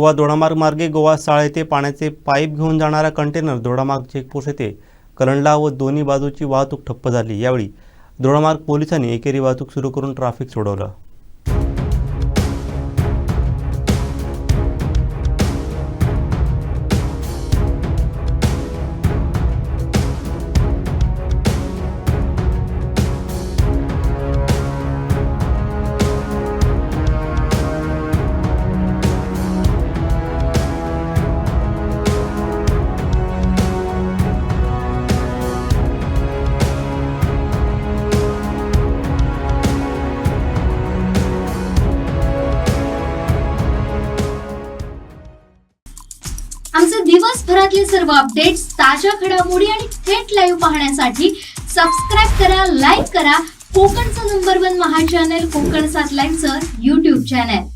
गोवा दोडामार्ग मार्गे गोवा साळ येथे पाण्याचे पाईप घेऊन जाणारा कंटेनर दोडामार्ग चेकपोस्ट येथे कलंडला व दोन्ही बाजूची वाहतूक ठप्प झाली। यावेळी दोडामार्ग पोलिसांनी एकेरी वाहतूक सुरू करून ट्रॅफिक सोडवलं। आमचे दिवसभरातले सर्व अपडेट्स, ताज्या घडामोडी आणि थेट लाईव्ह पाहण्यासाठी सबस्क्राइब करा, लाईक करा कोकणचं नंबर 1 महा चॅनल कोकण 7 लाईव्हचं YouTube चॅनल।